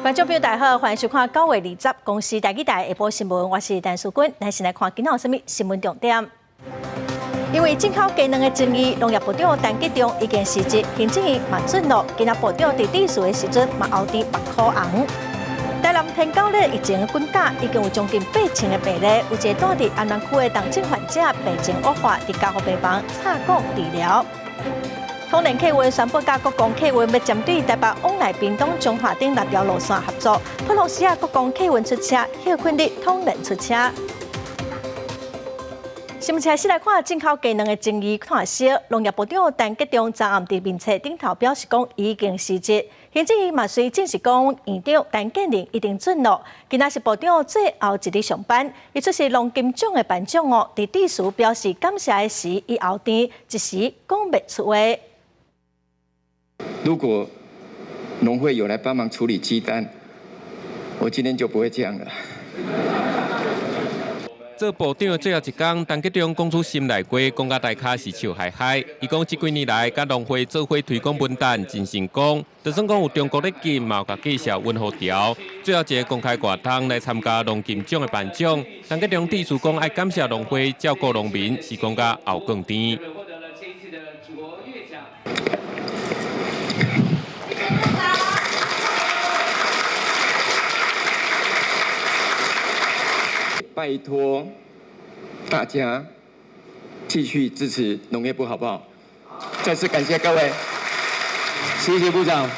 观众朋友大家好，欢迎收看9月20公司台记台下晡新闻，我是陈淑君，咱先来看今仔有甚物新闻重点。因为进口鸡卵的争议，农业部长陈吉仲已经辞职，行政院嘛准诺，今仔部长伫致辞的时阵嘛后伫8块红。台南天狗日疫情的滚价已经有将近8000个病例，有一个住伫安南区的重症患者病情恶化，伫加护病房插管治疗。通联客运宣布甲国光客运要针对台北往来屏东中华等6条路线合作，普罗西亚国光客运出车，休困日通联出车。新闻先来看进口鸡卵的争议看小，农业部长陈吉仲昨暗伫面册顶头表示讲已经辞职，行政院嘛随证实讲院长陈建仁一定准诺，今仔是部长最后一日上班，伊出席农金奖的颁奖哦，伫致辞表示感谢的时，伊后甜一时讲袂出话。如果农会有来帮忙处理鸡蛋，我今天就不会这样了。做部长最后一天，陈吉仲讲出心内话，讲甲大家是笑嗨嗨。伊讲这几年来，甲农会做伙推广文旦真成功。就算讲有中国咧禁，嘛有甲介绍温和条。最后一个公开活动来参加农金奖的颁奖，陈吉仲致辞讲爱感谢农会照顾农民，是讲甲后更甜。拜托大家继续支持农业部，好不好？再次感谢各位，谢谢部长。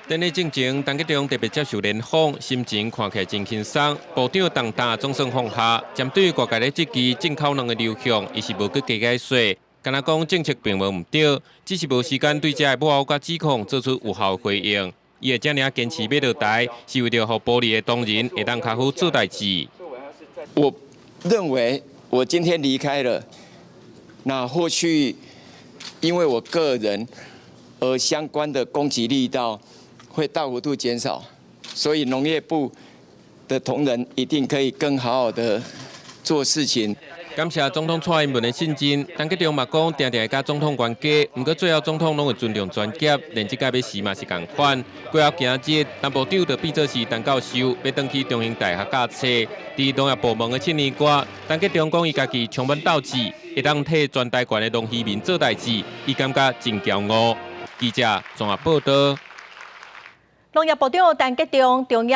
典礼进前，陈吉仲特别接受联访，心情看起来真轻松。部长重担总算放下，针对外界的这期进口卵的流向，伊是无去加解说，敢若讲政策并无唔对，只是无时间对这个抹黑甲指控做出有效回应。伊会这样坚持要落台，是为了让部里的同仁会当较好做代志。我认为我今天离开了，那或许因为我个人而相关的攻击力道会大幅度减少，所以农业部的同仁一定可以更好好的做事情。感谢总统蔡英文的信任，陈吉仲嘛讲，定定会甲总统冤家，不过最后总统拢会尊重专业，连这届要死嘛是共款。过后今日，陈部长就变作是陈教授，要登去中英大学教册。伫农业部门的青年歌，陈吉仲讲伊家己充满斗志，会当替全台湾的农渔民做代志，伊感觉真骄傲。记者综合报道。农业部长陈吉仲、中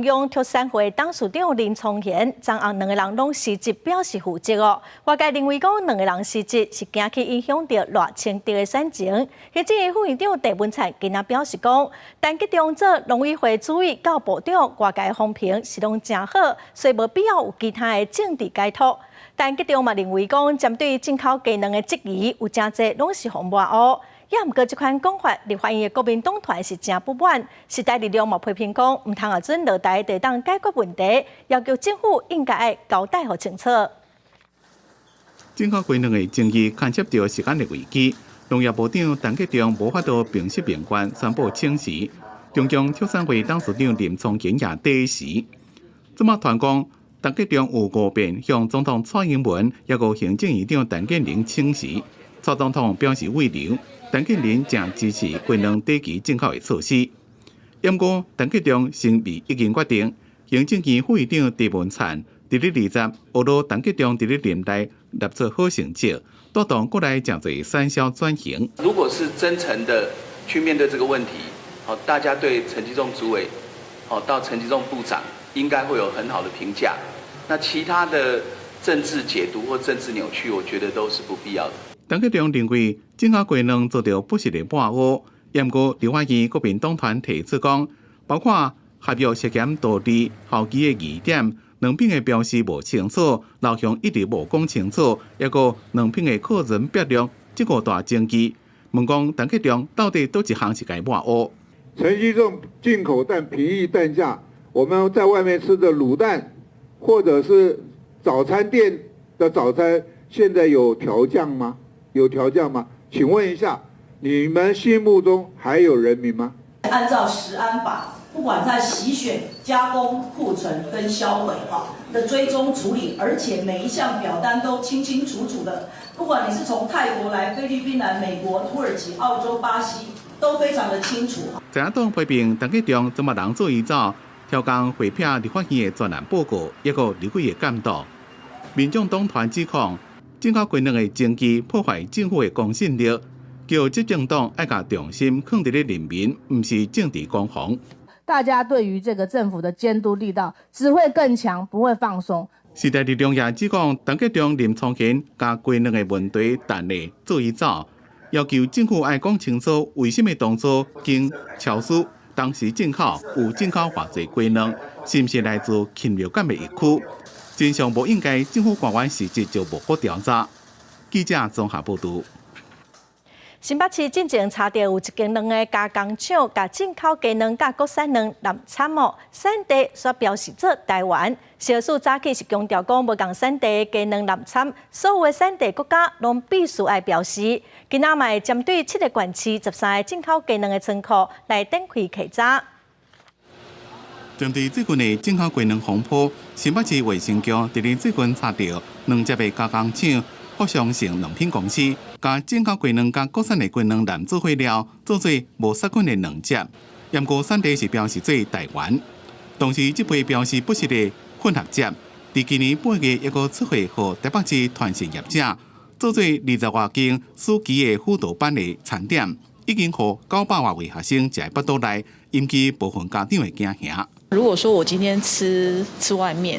央畜产会董事长林聪贤，昨暗两个人拢辞职表示负责哦。外界认为讲两个人辞职是惊去影响到偌清地的产情。行政院副院长郑文灿今仔表示讲，陈吉仲做农委会主委到部长，外界风评是拢真好，所以无必要有其他的政治解脱。陈吉仲嘛认为讲，针对进口鸡卵的质疑，有真侪拢是互抹黑。也毋过，这款讲法，立法院的国民党团是真不满。时代力量嘛批评讲，唔通啊准落台地当解决问题，要求政府应该要交代好清楚。进口鸡卵的争议牵涉到时间的危机，农业部长陈吉仲无法度平息民怨，宣布请辞。中央畜产会董事长林聪贤也第一时。这么传讲，陈吉仲有5遍向总统蔡英文，也有行政院长陈建仁请辞。蔡总统表示慰留。陈建仁正支持鸡卵短期进口的措施，不过陈吉仲声明已经决定，行政院副院长郑文灿伫咧20学罗陈吉仲伫咧任内立出好成绩，带动国内真侪产销转型。如果是真诚的去面对这个问题，好，大家对陈吉仲主委，好到陈吉仲部长，应该会有很好的评价。那其他的政治解读或政治扭曲，我觉得都是不必要的。陈吉仲认为，进口鸡卵遭到不实的抹黑，也毋过立法院国民党团提出讲，包括合约涉嫌道理、后期的疑点，两边的标示无清楚，老乡一直无讲清楚，也个两边的个人笔录，这个大争议。问讲陈吉仲到底倒一项是该抹黑？陈吉仲进口蛋便宜蛋价，我们在外面吃的卤蛋，或者是早餐店的早餐，现在有调降吗？有调降吗？请问一下，你们心目中还有人民吗？按照食安法，不管在洗选、加工、库存跟销毁的追踪处理，而且每一项表单都清清楚楚的。不管你是从泰国来、菲律宾来、美国、土耳其、澳洲、巴西，都非常的清楚。在野党批评陈吉仲怎么人做移走，挑工回避立法院的专案报告，抑个立委的监督。民众党团指控政考权力的政绩破坏政府的公信力，叫执政党爱甲重心放伫咧人民，唔是政治攻防。大家对于这个政府的监督力道只会更强，不会放松。时代力量也指控陈吉仲、林聪贤甲权力的问题等的做移走，要求政府爱讲清楚为什么当初经超书，当时正考有正考偌济权力，是毋是来自禽流感的疫区？真相无应该，政府官员实质就无法调查。记者综合报道。新北市进前查到有一间两个加工厂，甲进口鸡卵甲国产卵南产哦，产地所标示做台湾。消署早起是强调讲，无共产地鸡卵南产，所有的产地国家拢必须爱标示。今仔嘛会针对7个县市13个进口鸡卵的仓库来展开稽查。针对最近的进口鸡卵风波，新北市卫生局伫咧最近查到2家的加工厂。福祥成卵品公司，甲进口鸡卵甲国产的鸡卵男做伙了，做做无杀菌的卵汁，验过产地是标示做台湾。同时，这批标示不实的混合汁，伫今年8月一个出货予台北市团膳业者，做做20外间暑期的辅导班的餐点，已经予900多位学生食腹肚内，引起部分家长的惊吓。如果说我今天吃外面，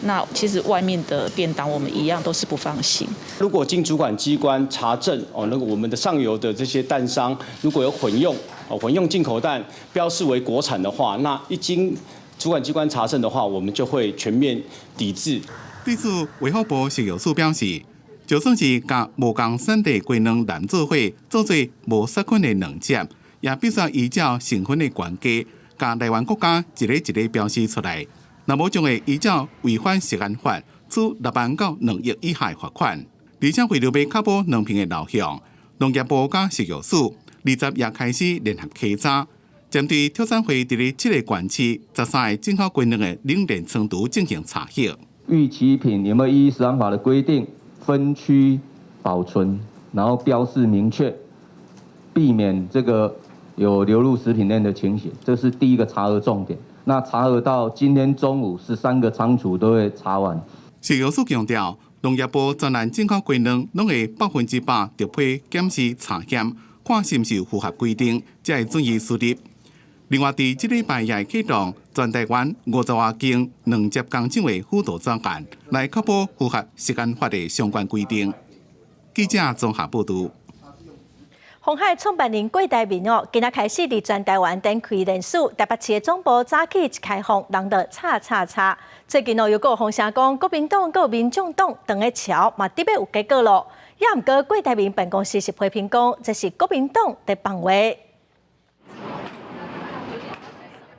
那其实外面的便当我们一样都是不放心。如果经主管机关查证那个我们的上游的这些蛋商如果有混用进口蛋标示为国产的话，那一经主管机关查证的话，我们就会全面抵制。对此，卫福部食药署表示，就算是甲无共产地鸡卵男做伙做做无杀菌的卵汁，也必须依照成分的原价。甲台湾国家一个一个标示出来，若无将会依照违反食安法处6万到2亿以下罚款。而且为了要确保卵品的流向，农业部甲食药署20也开始联合稽查，针对挑产会伫咧7个县市13个进口鸡卵的冷链程度进行查核。预期品有没有依食安法的规定分区保存，然后标示明确，避免这个有流入食品链的情形，这是第一个查核重点。那查核到今天中午，13个仓储都会查完。食药署强调，农业部专案进口鸡卵拢会100%直批检视查验，看是毋是有符合规定，才会准予输入。另外，伫这礼拜也会启动全台湾50多间卵汁工厂的辅导专案，来确保符合食安法的相关规定。记者综合报道。鸿海创办人郭台铭今仔开始伫全台湾展开联署，台北市的总部早起一开放，人就叉。最近又有风声讲，国民党、有民众党等个桥嘛，得要有结果咯。也毋过郭台铭办公室是批评讲，这是国民党在放话。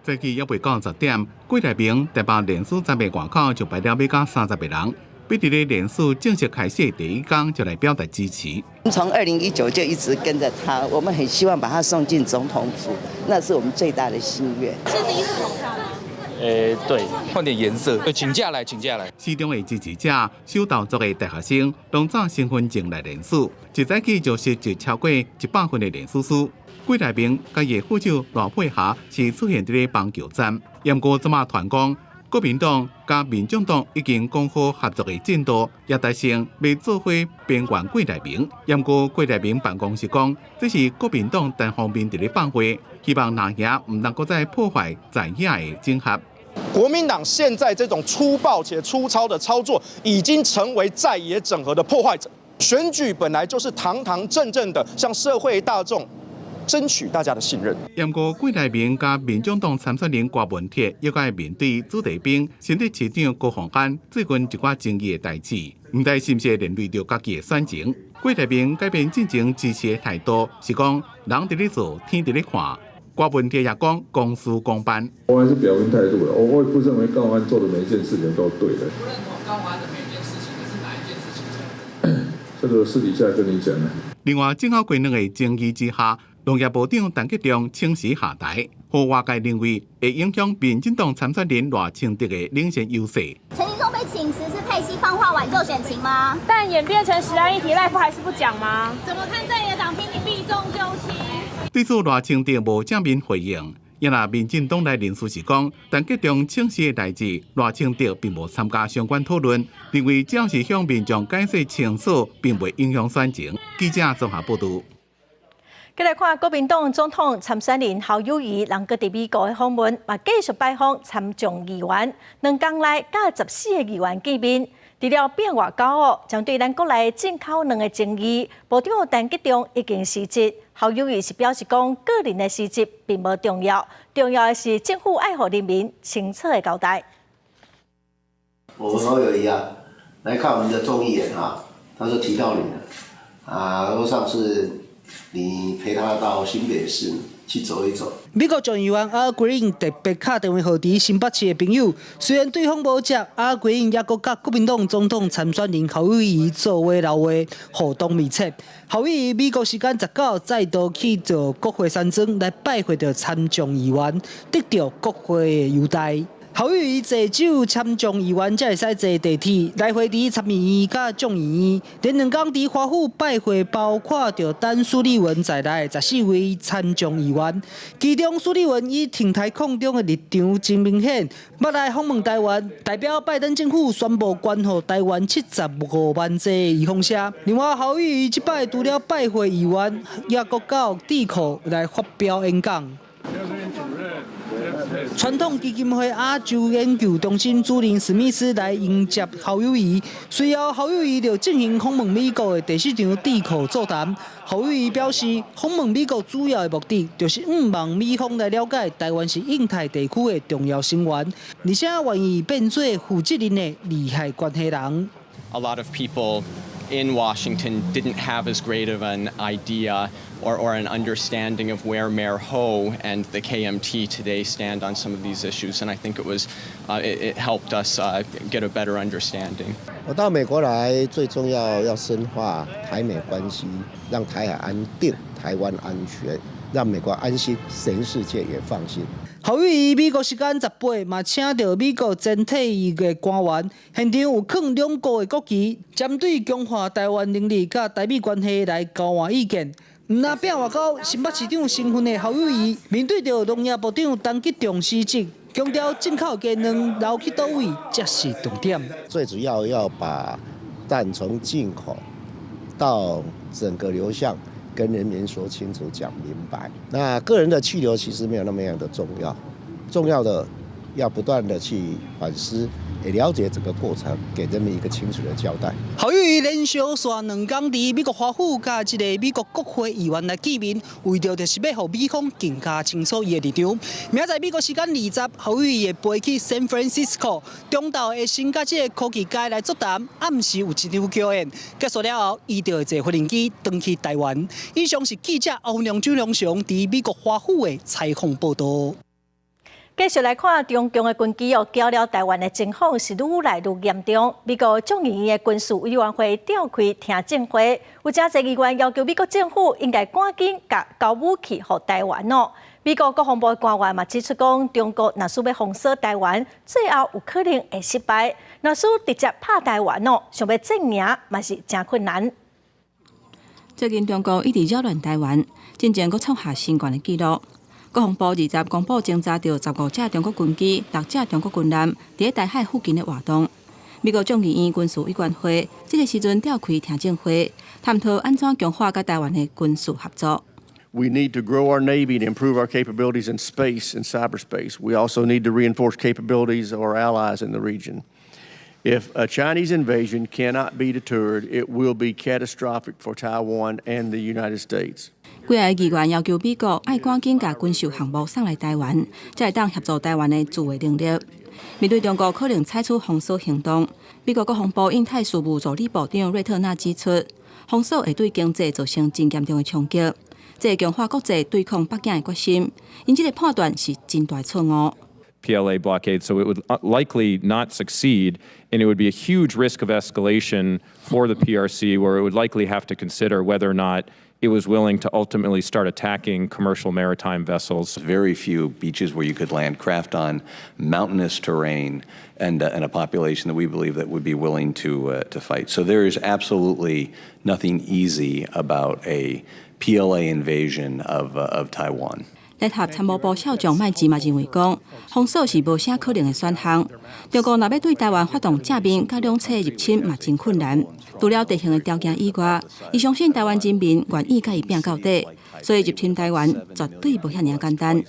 早起约袂到10点，郭台铭台北联署站的外口就排了要到30个人。比伫咧联署正式开始的第一天就来表达支持。从2019就一直跟着他，我们很希望把他送进总统府，那是我们最大的心愿。是第一次投票吗？对，换点颜色。请假来。市中的支持者、首投族的大学生，拢早身份证来联署，一早起就设置超过100份的联署书。郭台铭甲伊副手罗佩霞是出现伫咧邦桥站，验过这马团讲。国民党甲民众党已经讲好合作的进度，也达成要做伙边缘郭台铭。验过郭台铭办公室讲，这是国民党单方面伫咧放话，希望拿下唔能够再破坏在野的整合。国民党现在这种粗暴且粗糙的操作，已经成为在野整合的破坏者。选举本来就是堂堂正正的向社会大众争取大家的信任。验过郭台铭甲民众党参选人郭文铁，又该面对子弟兵、新北市长高虹安最近一寡争议的代志，唔知是毋是连累到家己的选情。郭台铭改变进前支持的态度，是讲人伫咧做，天伫咧看。郭文铁也讲公事公办。我还是表明态度了，我也不认为高虹安做的每一件事情都对的。不认同高虹安的每一件事情，是哪一件事情？这个私底下跟你讲了。另外，正好鸡卵的争议之下。农业部长陈吉仲请辞下台，和外界认为会影响民进党参选人赖清德的领先优势。陈其中被请辞是佩西放话挽救选情吗？但演变成食安议题，赖夫还是不讲吗？怎么看在野党批评避重就轻？对此赖清德无正面回应。也那民进党内人士是讲，但结中请示的代志，赖清德并无参加相关讨论，认为只要是向民众解释清楚，并未影响选情。记者综合报道。再来看国民党总统参选人侯友宜，人个伫美国的访问，嘛继续拜访参众议员，两天内甲14个议员见面。除了变外交将对咱国内进口两个争议，部长陈吉仲已经辞职。侯友宜是表示讲，个人的辞职并无重要，重要的是政府爱护人民清楚的交代。我们侯友宜啊，来看我们的众议员啊，他说提到你了啊，说上次你陪他到新北市去走一走。美国众议员阿圭因特别打电话给伫新北市的朋友，虽然对方无接，阿圭因也阁甲国民党总统参选人侯友宜做话留话，互动密切。侯友宜美国时间19再度去到国会山庄来拜会着参众议员，得到国会的优待。侯友宜坐酒参众议员才会使坐地铁来回伫参议院甲众议院，连两天伫华府拜会，包括着陈苏立文在内14位参众议员，其中苏立文以挺台抗中的立场真明显，要来访问台湾，代表拜登政府宣布捐予台湾75万剂预防车。另外，侯友宜这摆除了拜会议员，也阁到智库来发表演讲。传统基金会亚洲研究中心主任史密斯来迎接侯友宜，随后侯友宜就进行访问美国的第4场智库座谈。侯友宜表示，访问美国主要的目的就是望美方来了解台湾是印太地区的重要成员，而且愿意变做负责任的利害关系人。A lot of people in Washington didn't have as great of an idea or an understanding of where Mayor Ho and the KMT today stand on some of these issues, and I think it helped us get a better understanding. 我到美国来，最重要深化台美关系，让台海安定，台湾安全，让美国安心，全世界也放心。侯友宜美国时间18嘛，请到美国全体域的官员，现场有放两国的国旗，针对强化台湾能力甲台美关系来交换意见。唔那变外交，新北市长身份的侯友宜，面对着农业部长陈吉仲辞职，强调进口技能留去倒位才是重点。最主要要把蛋从进口到整个流向，跟人民说清楚、讲明白。那个人的去留其实没有那么样的重要，重要的要不断的去反思。也了解整个过程，给人民一个清楚的交代。侯友宜连续刷两天伫美国华府甲一个美国国会议员来见面，为着就是要让美方更加清楚伊的立场。明仔美国时间20，侯友宜会飞去 San Francisco， 中昼会先甲这个科技界来座谈，暗时有一场表演。结束了后，伊就会坐飞机回去台湾。以上是记者欧阳周良祥伫美国华府的采访报道。继续来看，中共的军机搅了台湾的情况是愈来愈严重。美国众议院的军事委员会召开听证会，有真侪议员要求美国政府应该赶紧甲交武器给台湾哦。美国国防部官员嘛指出讲，中国若是要封锁台湾，最后有可能会失败；若是直接拍台湾哦，想要正赢嘛是真困难。最近中国一直扰乱台湾，真正阁创下新高的纪录。国防部20公布侦查到15架中国军机、6架中国军舰伫台海附近的活动。美国众议院军事委员会这个时阵召开听证会，探讨安怎强化甲台湾的军事合作。We need to grow our Navy to improve our capabilities in space and cyberspace. We also need to reinforce capabilities of our allies in the region. If a Chinese invasion cannot be deterred, it will be catastrophic for Taiwan and the United States. 几个议员要求美国爱赶紧把军事项目送来台湾，才会当协助台湾的自卫能力。面对中国可能采取封锁行动，美国国防部印太事务助理部长瑞特纳指出，封锁会对经济造成真严重的冲击，这会强化国际对抗北京的决心。因这个判断是真大错误。PLA blockade, so it would likely not succeed, and it would be a huge risk of escalation for the PRC, where it would likely have to consider whether or not it was willing to ultimately start attacking commercial maritime vessels. Very few beaches where you could land craft on, mountainous terrain, and a population that we believe that would be willing to fight. So there is absolutely nothing easy about a PLA invasion of Taiwan. 联合参谋部校长麦吉嘛认为讲，封锁是无啥可能的选项。中国若要对台湾发动正面甲两侧入侵嘛真困难。除了地形的条件以外，伊相信台湾人民愿意甲伊拼到底，所以入侵台湾绝对无遐尔简单。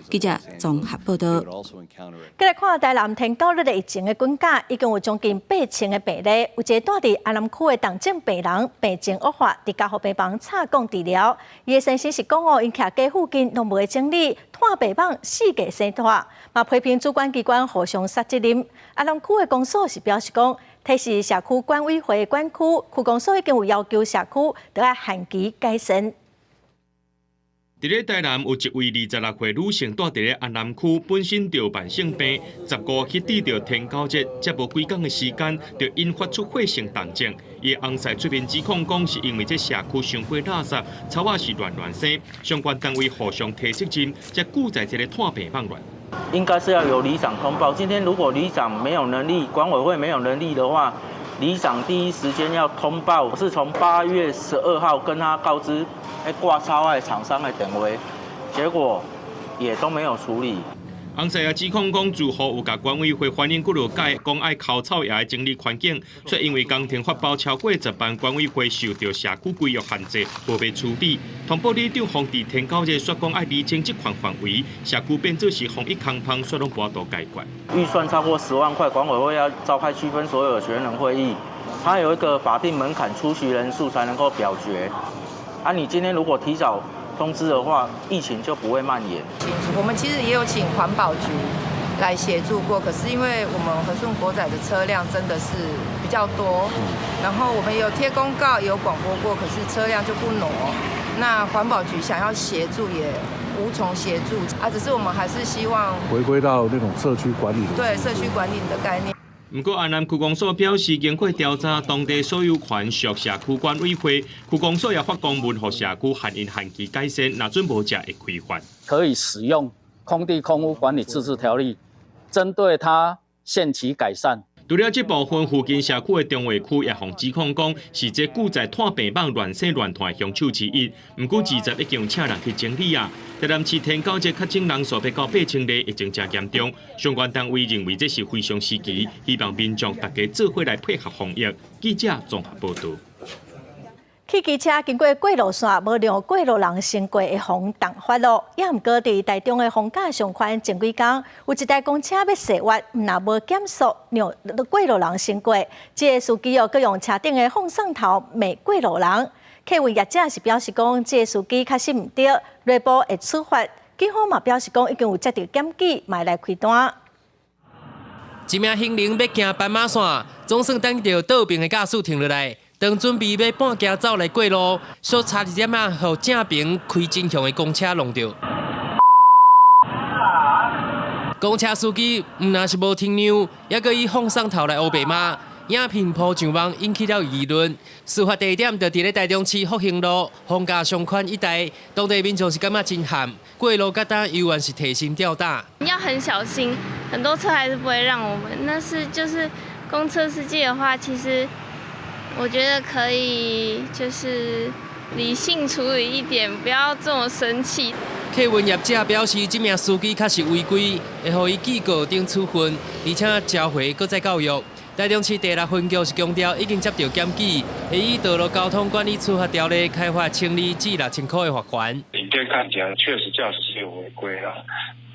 记者综合报道。再来看台南天9日疫情的滚价，已经有将近8000个病例，有一个住伫安南区的重症病人病情恶化，伫家护病房插管治疗。伊的先生是讲哦，因徛家附近拢无整理，拖病房4个生拖，嘛批评主管机关互相杀责任。安南区的公所是表示讲，提示社区管委会管区，区公所已经有要求社区得要限期改善。伫咧台南有一位26岁女性住伫咧安南区，本身就慢性病，15去抵着天9节，才无几工的时间，就引发出血性重症。伊翁婿出面指控讲，是因为这社区上过垃圾，草啊是乱生，相关单位互相提责任，才顾在这个拖病放乱。应该是要由里长通报。今天如果里长没有能力，管委会没有能力的话，里长第一时间要通报。我是从8月12号跟他告知，挂超爱厂商的电话，结果也都没有处理。翁婿也指控讲，住户有甲管委会反映几落届，讲爱烤草也爱整理环境，却因为工程发包超过10万，管委会受到社区规约限制，无被处理。通报里长黄伫天9日说讲爱厘清这块范围，社区变做是防疫空棚，却拢无法度解决。预算超过10万块，管委会要召开区分所有的学能会议，它有一个法定门槛，出席人数才能够表决。你今天如果提早通知的话，疫情就不会蔓延。我们其实也有请环保局来协助过，可是因为我们和顺国仔的车辆真的是比较多，然后我们有贴公告，有广播过，可是车辆就不挪。那环保局想要协助也无从协助只是我们还是希望回归到那种社区管理的对社区管理的概念。不过，安南区公所表示，经过调查，当地所有权属社区管委会，区公所也发公文予社区限因限期改善，若准无者会开罚。可以使用空地空屋管理自治条例，针对它限期改善。除了这部分，附近社区的中华区也互指控讲，是这古在拖病房乱生乱团凶手之一。不过20已经有请人去整理啊。台南市天9节确诊人数达到8000例，疫情真严重。相关单位认为这是非常时期，希望民众大家做伙来配合防疫。记者综合报道。汽机车经过过路线，无让过路人先过会防挡发落。也毋过伫台中的逢甲上宽前几天，有一台公车要驶越，若无减速，让过路人先过。这个司机佫用车顶的风扇头骂过路人。客运业者是表示讲，这个司机确实毋对，内部会处罚。警方嘛表示讲，已经有接到检举，嘛来开单。一名行人要行斑马线，总算等到倒边的驾驶停落来。当准备要半行走来过路，小差一点啊，互正边开真向的公车弄到。公车司机毋但是无停让，还阁以风扇头来乌白骂，影片铺上网引起了议论。事发地点就伫咧台中市复兴路逢甲上宽一带，当地民众是感觉真旱，过路甲单依然是提心吊胆。要很小心，很多车还是不会让我们。但是就是公车司机的话，其实。我觉得可以，就是理性处理一点，不要这么生气。客运业者表示，这名司机确实违规，会予伊记告顶处分，而且召回搁再教育。台中市第6分局是强调，已经接到检举，会以道路交通管理处罚条例开罚清理至6000块的罚款。影片看起来确实驾驶是有违规了，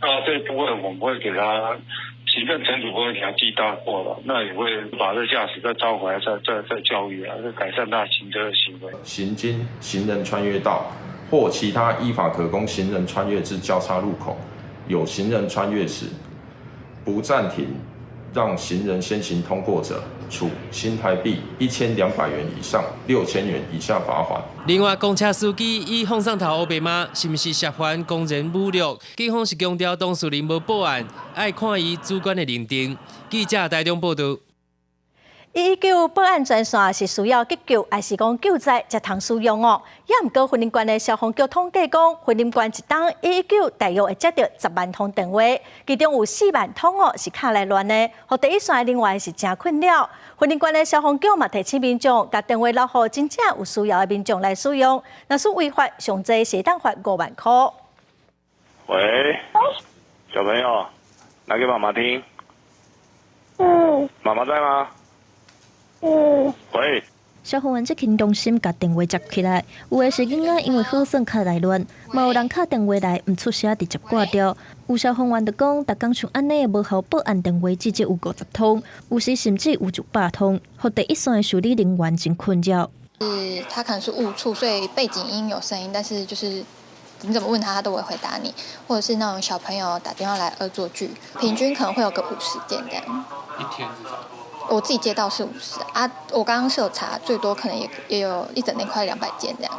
那这部分我们会给他。行政程序不会给他记大过了，那也会把这驾驶再召回来，再教育啊，再改善他行车的行为。行经行人穿越道或其他依法可供行人穿越之交叉路口，有行人穿越时，不暂停让行人先行通过者，处新台币1200元以上6000元以下罚款。另外，公车司机以风扇头乌白骂，是毋是涉犯公然侮辱？警方是强调当事人无报案，爱看伊主管的认定。记者台中报道。119报案专线是需要急救，还是讲救灾才通使用哦？也毋过，云林县的消防局统计讲，云林县一档119大约会接到10万通电话，其中有4万通哦是卡来乱的，和第一线的人员是真困扰。云林县的消防局嘛提醒民众，把电话留予真正有需要的民众来使用，若是违法，上济是当罚5万块。喂，小朋友，拿给妈妈听。妈妈在吗？喂。消防员执勤中心把电话接起来，有的是囡仔因为好耍卡来乱，嘛有人敲电话来唔出声，直接挂掉。有消防员就讲，逐工像安尼无效报案电话至少有50通，有时甚至有100通，互第一线的处理人员真困扰。他可能是误触，所以背景音有声音，但是就是你怎么问他，他都会回答你。或者是那种小朋友打电话来恶作剧，平均可能会有个50件这样。一天至少。我自己接到是50啊，我刚刚是有查，最多可能也有一整年快200件这样。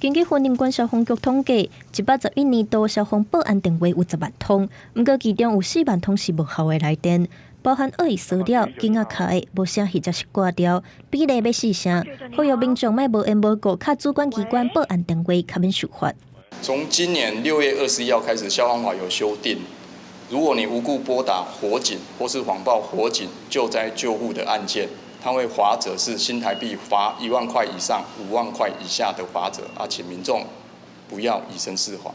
根据云林县消防局统计，111年度消防报案电话有10万通，不过其中有4万通是无效的来电，包含恶意骚扰、囡仔卡的无声或者是挂掉，比例要4成。呼吁民众莫无缘无故敲主管机关报案电话，较免受罚。从今年6月21号开始，消防法有修订。如果你无故拨打火警或是谎报火警救灾救护的案件，它会罚则是新台币罚1万块以上5万块以下的罚则，请民众不要以身试法。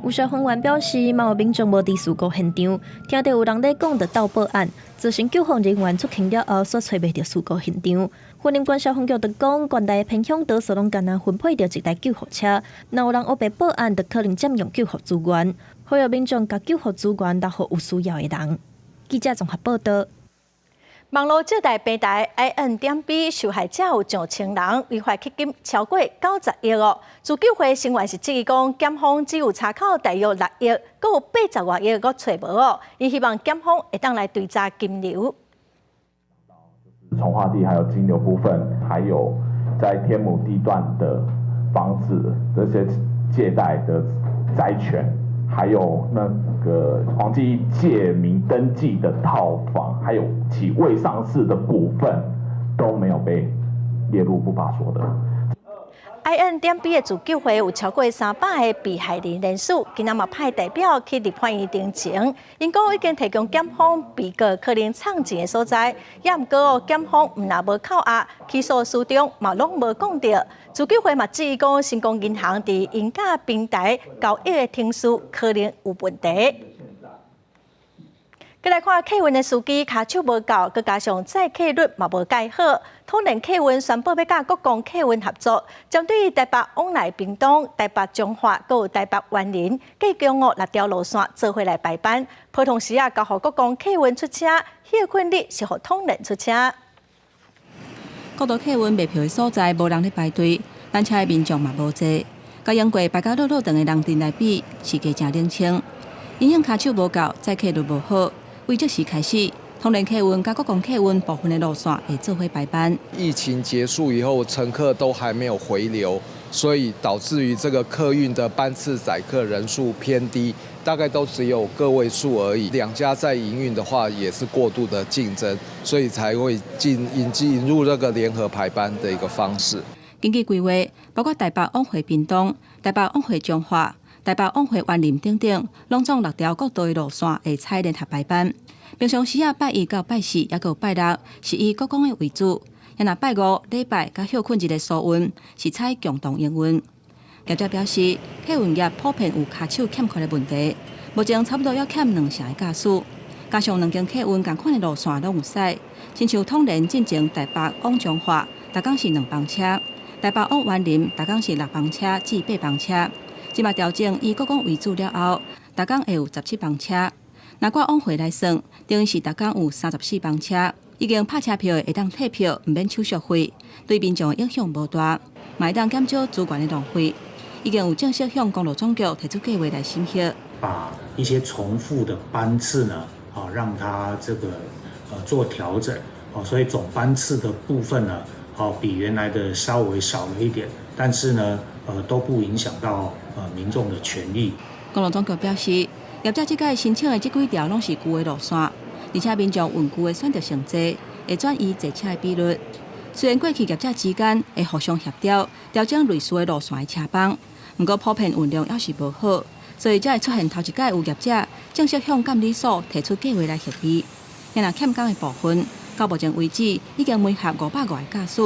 有消防员表示，嘛有民众无伫事故现场，听到有人在讲着到报案，造成救护人员出勤了后所找袂到事故现场。云林县消防局就讲，县内偏乡多数拢敢若分配着一台救护车，若有人黑白报案，就可能占用救护资源。呼吁民众把救护资源留予有需要的人。记者综合报道。网络借贷平台 IN.B 受害者有上千人，违法迄金超过90亿哦。自救会成员是质疑讲，检方只有查扣大约6亿，阁有80多亿阁找无哦。伊希望检方会当来追查金流。从化地还有金流部分，还有在天母地段的房子这些借贷的债权。还有那个黄记借名登记的套房，还有其未上市的股份都没有被列入不法所得。IN.B 的自救会有超过300个被害人数，今仔嘛派代表去立法院澄清，因讲已经提供检方被告可能藏钱的所在，也毋过检方毋但无扣押，起诉书中嘛拢无讲到。自救会嘛质疑讲，成功银行伫银价平台交易的程序可能有问题。再来看客运的司机卡手无够，佮加上载客率嘛无介好。通联客运宣布要甲国光客运合作，针对台北往来屏东、台北彰化，佮有台北园林，计共6条路线做伙来排班。普通时交予国光客运出车，休困日是予通联出车。国道客运卖票的所在无人咧排队，单车的民众嘛无济，甲用过排甲落落长的人阵来比，是价真冷清。因用卡手无够，载客率无好。为这时开始，通联客运甲国光客运部分的路线会做伙排班。疫情结束以后，乘客都还没有回流，所以导致于这个客运的班次载客人数偏低，大概都只有个位数而已。两家在营运的话，也是过度的竞争，所以才会引入这个联合排班的一个方式。根据规划，包括台北往回屏东、台北往回彰化。台北往回园林等等，拢总6条国道的路线会采联合排班。平常时拜1到拜4，也有拜6，是以国光的为主。也若拜5、礼拜甲休困日的疏运，是采共同营运。业者表示，客运业普遍有卡手欠缺的问题，目前差不多要欠2成的驾驶。加上2间客运同款的路线拢有驶，亲像通联进前台北往彰化，逐工是2班车；台北往园林，逐工是6班车至8班车。即马调整以国光为主了后，逐工会有17班车。若我往回来算，等于是逐工有34班车。已经拍车票的会当退票，唔免手续费，对民众影响无大，嘛会当减少资源的浪费。已经有正式向公路总局提出计划来审核，把一些重复的班次呢，让它这个做调整，所以总班次的部分呢，比原来的稍微少了一点，但是呢，都不影响到民众的权益。公路总局表示，业者即届申请的这几条拢是旧的路线，而且民众运旧的选择性多，会转移坐车的比率。虽然过去业者之间会互相协调，调整类似的路线的车帮，不过普遍运量还是无好，所以才会出现头一届有业者正式向监理所提出计划来协议。若欠工的部分，到目前为止已经媒合500个驾驶，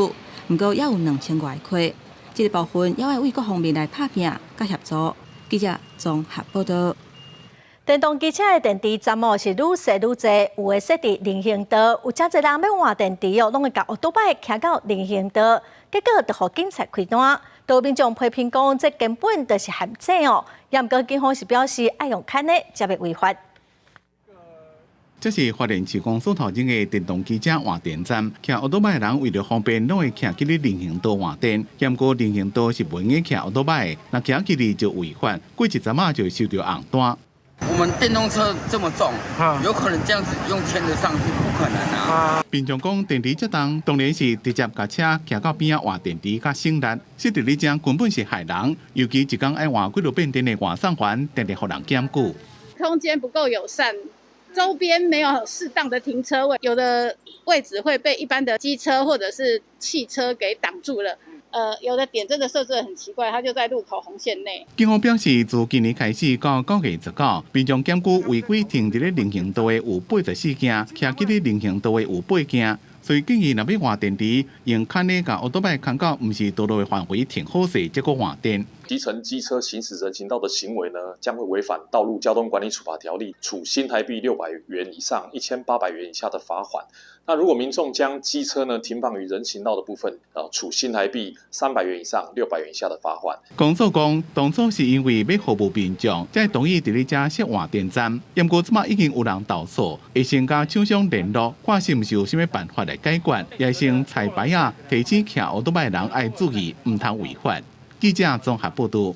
不过也有2000个缺。这个部分也要为各方面来拍拼甲协助。记者综合报道。电动机车的电池占毛是愈设愈侪，有的设伫人行道，有真侪人要换电池哦，拢会甲奥多摆骑到人行道，结果就互警察开单。多民众批评讲，这根本就是陷阱哦。也毋过警方是表示爱用砍的才袂违法。这是花莲市公所头前的电动机车换电站，骑奥多摆的人为了方便，拢会骑去咧人行道换电。不过人行道是不用骑奥多摆的，若骑去哩就违法，过一阵仔就会收到红单。我们电动车这么重，有可能这样子用牵得上去？不可能啊！民众讲电池这重，当然是直接把车骑到边仔换电池较省力。实伫咧讲根本是害人，尤其一天爱换几落变电的换送环，常常互人检举。空间不够友善，周边没有适当的停车位，有的位置会被一般的机车或者是汽车给挡住了。有的点真的设置得很奇怪，它就在路口红线内。警方表示，自今年开始到9月19，民众检举违规停伫咧人行道的有84件，骑去咧人行道的有8件。所以建议，若要换电池，用牵咧甲奥多摆牵到毋是道路的范围停好势，结果换电。骑乘机车行驶人行道的行为呢，将会违反《道路交通管理处罚条例》，处新台币600元以上1800元以下的罚款。那如果民众将机车呢停放于人行道的部分，处新台币300元以上600元以下的罚款。公所讲，当初是因为要服务民众，才同意伫咧遮设换电站。不过，即马已经有人投诉，会先甲厂商联络，看是毋是有啥物办法来解决，也先彩牌啊，提醒骑奥多摆的人爱注意，毋通违法。记者综合报道。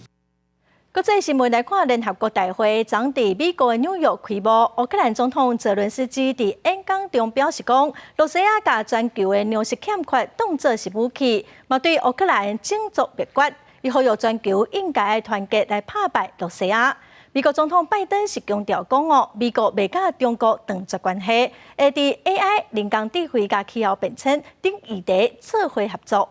国际新闻来看，联合国大会昨伫美国的纽约开幕。乌克兰总统泽伦斯基伫演讲中表示讲，罗西亚把全球的粮食欠缺当作是武器，嘛对乌克兰整作灭绝。伊呼吁全球应该团结来打败罗西亚。美国总统拜登是强调讲哦，美国袂甲中国断绝关系，会伫 AI、人工智慧甲气候变迁等议题做伙合作。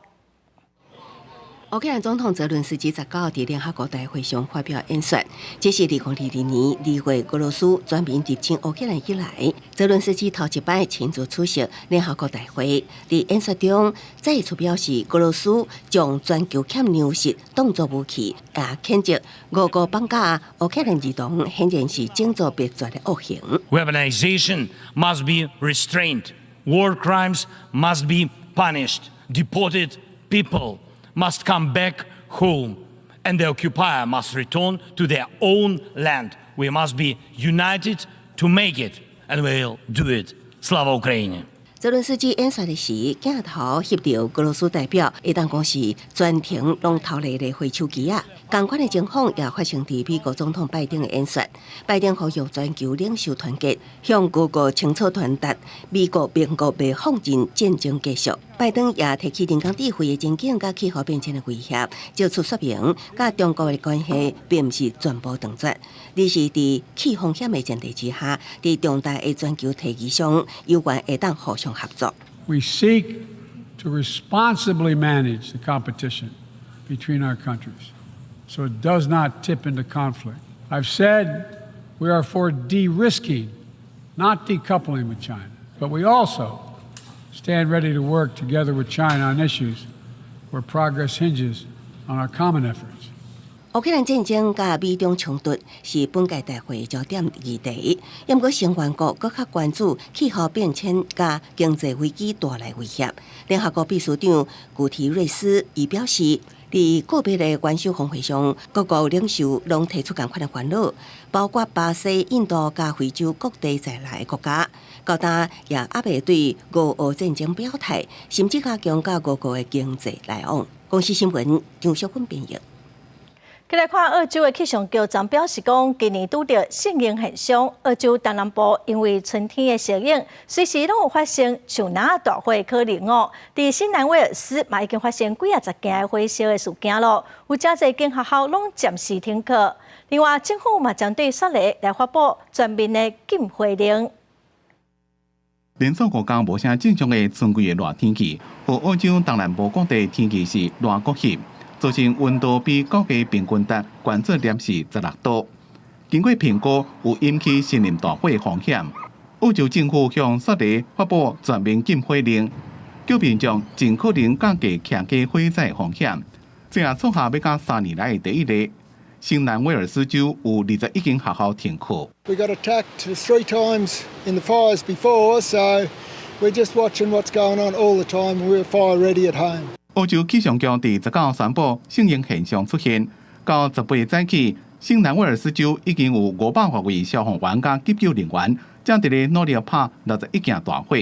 乌克兰总统泽伦斯基19号伫联合国大会上发表演说，这是2022年2月俄罗斯全面入侵乌克兰以来，泽伦斯基头一摆亲自出席联合国大会。伫演说中，再一次表示俄罗斯将全球欠粮食当作武器，也谴责俄国绑架乌克兰儿童，显然是整作灭绝的恶行。Weaponization must be restrained. War crimes must be punished. Deported people must come back home, and the occupier must return to their own land. We must be united to make it, and we'll do it. Slava Ukraini! 泽伦斯基演说的时，镜头翕到俄罗斯代表，会当讲是全程拢头立的挥手机啊。同款的情况也发生伫美国总统拜登的演说。拜登呼吁全球领袖团结，向各国清楚传达美国并国袂放任战争继续。拜登也提起人工智慧的前景甲气候变迁的威胁，就出说明，甲中国的关系并毋是全部断绝，而是伫气风险的前提之下，伫重大的全球议题上，有关会当互相合作。We seek to responsibly manage the competition between our countries, so it does not tip into conflict. I've said we are for de-risking, not decoupling with China, but we also stand ready to work together with China on issues where progress hinges on our common efforts. 乌克兰战争甲美中冲突是本届大会焦点议题，不过成员国更较关注气候变迁甲经济危机带来威胁。联合国秘书长古提瑞斯伊表示，伫个别的元首峰会上，各国领袖拢提出同款的烦恼，包括巴西、印度甲非洲各地在内的国家。高达也还未对俄乌战争表态，甚至加强甲各国的经济来往。公司新闻张淑芬编译。再来看澳洲的气象局昨表示讲，今年拄着适应现象，澳洲东南部因为春天的效应，随时拢有发生树林大火的可能哦。伫新南威尔斯嘛已经发生几10件火烧的事件咯，有真侪间学校拢暂时停课。另外，政府嘛将对雪梨来发布全面的禁火令。连续5天无啥正常的春季的热天气，和澳洲东南部各地天气是热国翕，造成温度比国家平均值悬做摄氏16度。经过评估，有引起森林大火的风险。澳洲政府向雪梨发布全面禁火令，叫民众尽可能降低徛家火灾的风险。这也创下要到3年来的第一例。新南威尔斯州有21间学校停课。We got attacked 3 times in the fires before, so we're just watching what's going on all the time. We're fire ready at home. 澳洲气象局伫19宣布性形现象出现，到18早起，新南威尔斯州已经有500多位消防员加急救人员，正伫咧努力拍61件大火，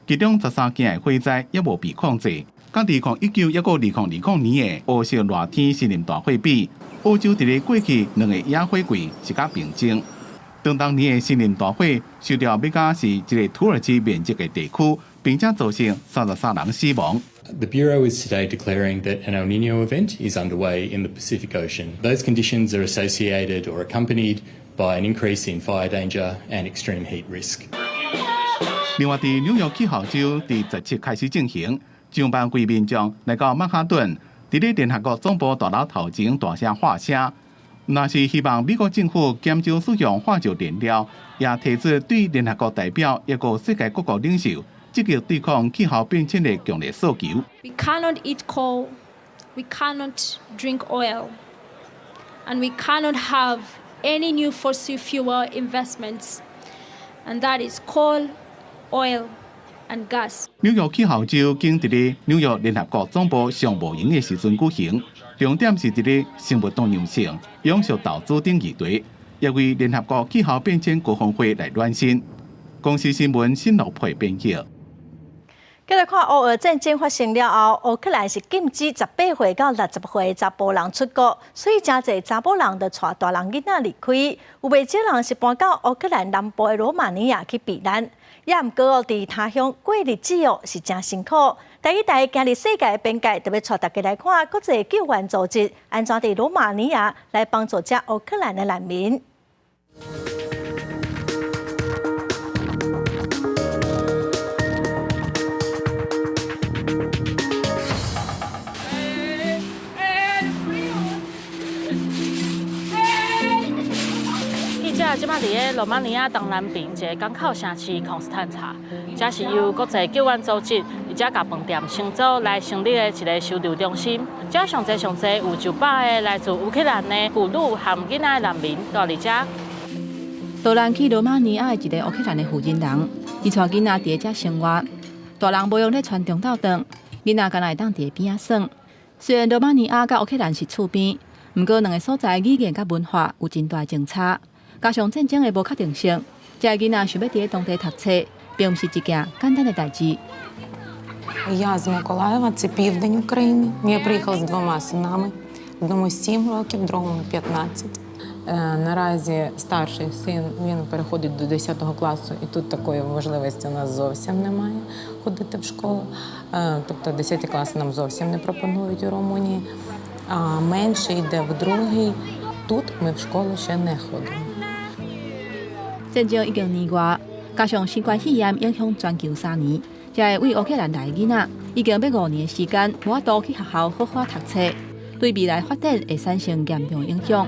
其中13件的火灾也无被控制。甲2019抑个2020年的欧式热天森林大火比，澳洲伫咧过去2个野火季是较平静。当年的森林大火受到要甲是一个土耳其面积的地区，并且造成33人死亡。The Bureau is today declaring that an El Niño event is underway in the Pacific Ocean. Those conditions are associated or accompanied by an increase in fire danger and extreme heat risk. 另外，伫纽约气候周伫17开始进行，上班规民众来到曼哈顿，伫咧联合国总部大楼头前大声喊声，那是希望美国政府减少使用化石燃料，也提出对联合国代表一个世界各国领袖积极对抗气候变迁的强烈诉求。We cannot eat coal, we cannot drink oil, and we cannot have any new fossil fuel investments, and that is coal, oil, and gas. 纽约气候周经伫咧纽约联合国总部商务营的时阵举行，重点是伫咧生物多样性、永续投资等议题，也为联合国气候变迁高峰会来暖身。公司新闻新罗配编译。继续看乌俄战争发生了后，乌克兰是禁止18岁到60岁查甫人出国，所以真侪查甫人就带大人囡仔离开。有袂少人是搬到乌克兰南部的罗马尼亚去避难，也毋过伫他乡过日子是真辛苦。第一代行入世界的边界，特别带大家来看国际救援组织安怎伫罗马尼亚来帮助这乌克兰的难民。即摆伫咧罗马尼亚东南边一个港口城市康斯坦察，这是由国际救援组织而且甲饭店承租来成立的一个收留中心。这上济有900个来自乌克兰的妇女和囡仔难民到伫这。导览去罗马尼亚的一个乌克兰的负责人，伊带囡仔伫遮生活，大人无用咧传中斗顿，囡仔敢若会当伫边仔耍。虽然罗马尼亚甲乌克兰是厝边，毋过两个所在语言甲文化有真大前差。加上战争的无确定性，这囡仔想要伫当地读册，并毋是一件简单的代志。Я з Миколаєва, це південь України. Я приїхала з 2 синами. Одному 7 років, другому 15. Наразі старший син, він переходить до 10 класу, і тут такої можливості у нас зовсім немає ходити в школу. Тобто 10 класи нам зовсім не пропонують у Румунії. А менший йде в 2. Тут ми в школу ще не ходимо. 战争已经年外，加上新冠肺炎影响全球3年，这个为乌克兰来的囡仔已经要5年的时间无法度去学校好好读册，对未来发展会产生严重影响。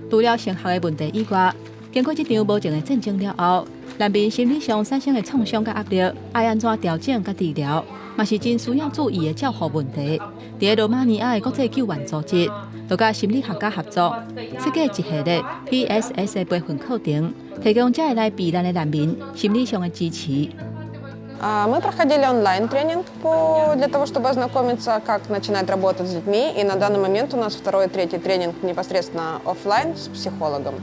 除了升学的问题以外，经过这场无情的战争了后，难民心理上产生的创伤甲压力，爱安怎调整甲治疗，嘛是真需要注意的照护问题。伫罗马尼亚的国际救援组织，就甲心理学家合作，设计一系列 PSS 的培训课程，提供这来避难的难民心理上的支持。Мы проходили онлайн-тренинг для того, чтобы ознакомиться, как начинать работать с детьми. И на данный момент у нас 2. и 3. тренинг непосредственно офлайн с психологом.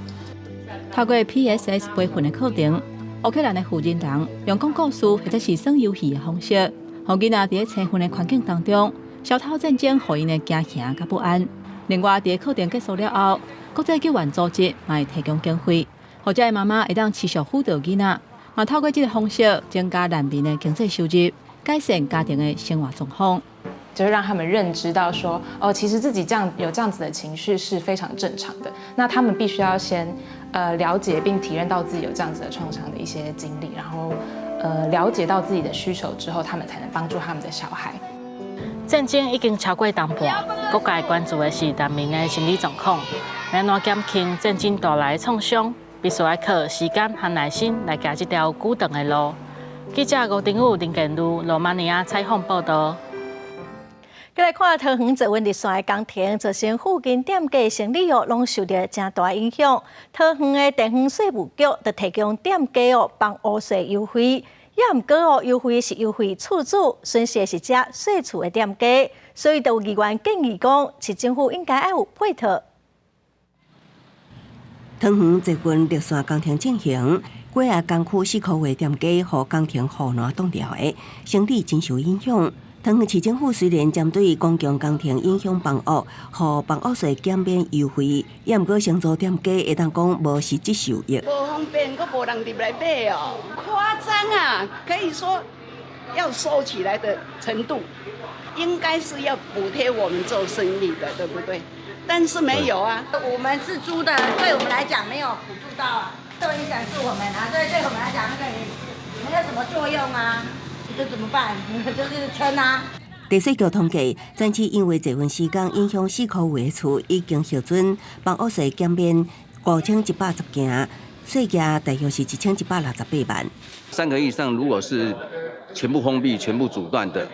透过 PSS 培训的课程，乌克兰的负责人用讲故事或者是耍游戏的方式，让囡仔伫青训的环境当中消透战争互因的惊吓甲不安。另外，伫课程结束了后，国际救援组织也会提供经费，或者妈妈会当持续辅导囡仔。嘛，透过这个方式增加难民的经济收入，改善家庭的生活状况。就是让他们认知到说，哦，其实自己有这样子的情绪是非常正常的。那他们必须要先了解并体认到自己有这样子的创伤的一些经历，然后了解到自己的需求之后，他们才能帮助他们的小孩。战争已经超过当半，各界关注的是人民的心理状况，要怎减轻战争带来的创伤，必须要靠时间和耐心来行这条久长的路。记者吴定宇、林建如、罗马尼亚采访报道。再来看桃园坐稳日线的工程，造成附近店家生意拢受到真大影响。桃园的地方税务局就提供店家帮乌税优惠，也毋过优惠是优惠厝主，损失是遮税厝的店家，所以就有议员建议讲，市政府应该要有配套。桃园坐稳日线工程进行。过下工区4个月店家和工程互难冻掉的，生意真受影响。桃园市政府虽然针对公共工程影响房屋，和房屋税减免优惠，也毋过承租店家会当讲无实质受益。无方便，佫无人入来买哦，夸张啊！可以说要收起来的程度，应该是要补贴我们做生意的，对不对？但是没有啊，我们是租的，对我们来讲没有补助到啊。受影响是我们啊，对我们来讲那个没有什么作用啊，这怎么办？就是撑啊。地税局统计，全市因为坐稳时间影响4个月的厝已经核准房屋税减免5110件，税额大约是1168万。3个以上，如果是全部封闭、全部阻断的，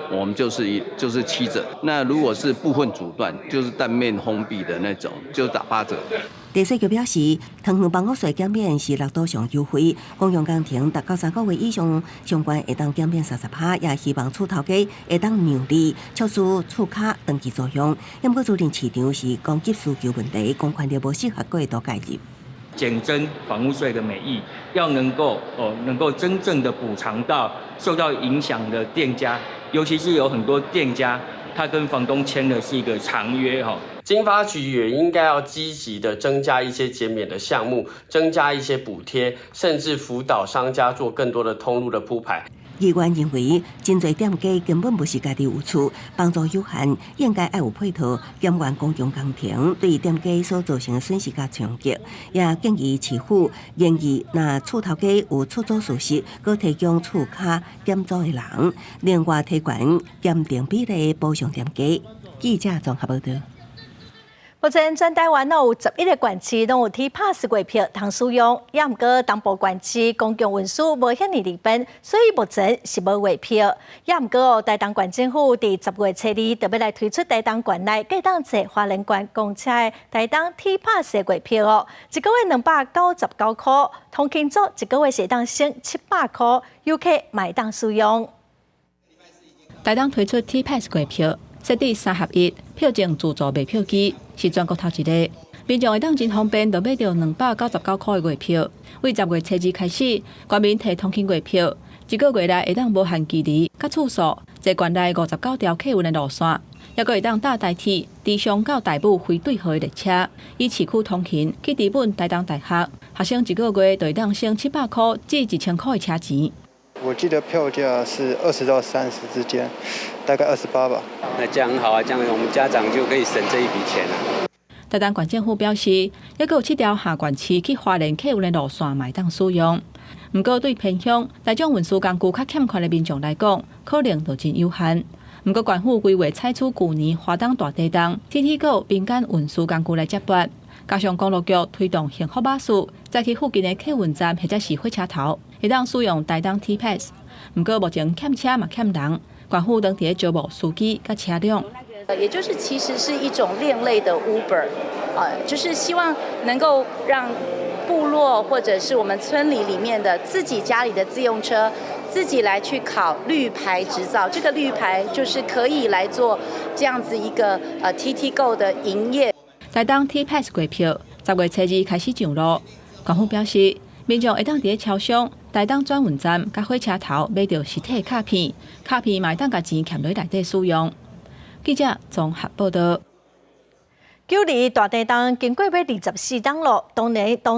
我们就是7折。那如果是部分阻断，就是单面封闭的那种，就打8折。地税局表示，桃园房屋税减免是6都上优惠，公用工程达到3个月以上，相关会当减免30%，也希望厝头家会当让利，促使厝卡长期作用。也不过，租赁市场是供给需求问题，公款力无适合过多介入。减征房屋税的美意，要能够真正的补偿到受到影响的店家，尤其是有很多店家，他跟房东签的是一个长约哈。经发局也应该要积极的增加一些减免的项目，增加一些补贴，甚至辅导商家做更多的通路的铺排。议员认为，真侪店家根本不是家己有厝，帮助有限，应该要有配套，减缓公共工程对店家所造成的损失甲冲击。也建议市府研议，若厝头家有出租事实，佮提供厝卡减租的人，另外提悬鉴定比例补偿店家。记者综合报道。目前全台湾有11个县市拢有 T-Pass 月票通使用，也毋过东部县市公共运输无遐尼利便，所以目前是无月票。也毋过台东县政府伫10月初2特别来推出台东县内各当坐花莲县公车的台东 T-Pass 月票哦，一个月299块，通勤族一个月是当省700块，游客买当使用。台东推出 T-Pass 月票。设置3合1，票证自助卖票机是全国头一个。民众会当真方便，就买到299块的月票。为10月初2开始，全民提通勤月票，一个月内会当无限距离、甲次数，坐县内59条客运的路线，也个会当搭台铁、低雄到台北非对号的列车，以市区通勤去日本台东大学，学生一个月就会当省700块至1000块的车钱。我记得票价是20到30之间，大概28吧。那这样很好啊，这样我们家长就可以省这一笔钱了。台东县政府表示，也有7条下县市去花莲客运的路线买当使用。不过对偏乡、大众运输工具较欠缺的民众来讲，可能就真有限。不过县府规划采取去年花东大地震 TT 购民间运输工具来接驳，加上公路局推动幸福巴士，再去附近的客运站或者是火车头，会当使用台东 T-Pass。不过目前欠车嘛欠人，县府当地招募司机甲车辆。也就是其实是一种另类的 Uber，就是希望能够让部落或者是我们村里面的自己家里的自用车，自己来去考绿牌执照。这个绿牌就是可以来做这样子一个TT Go 的营业。台东 T-Pass 月票10月初2开始上路，县府表示，民众会当伫超商、台东转运站、甲火车头买到实体卡片，卡片嘛会当甲钱嵌落内底使用。记者综合报道。九里大地震经过要24档路，当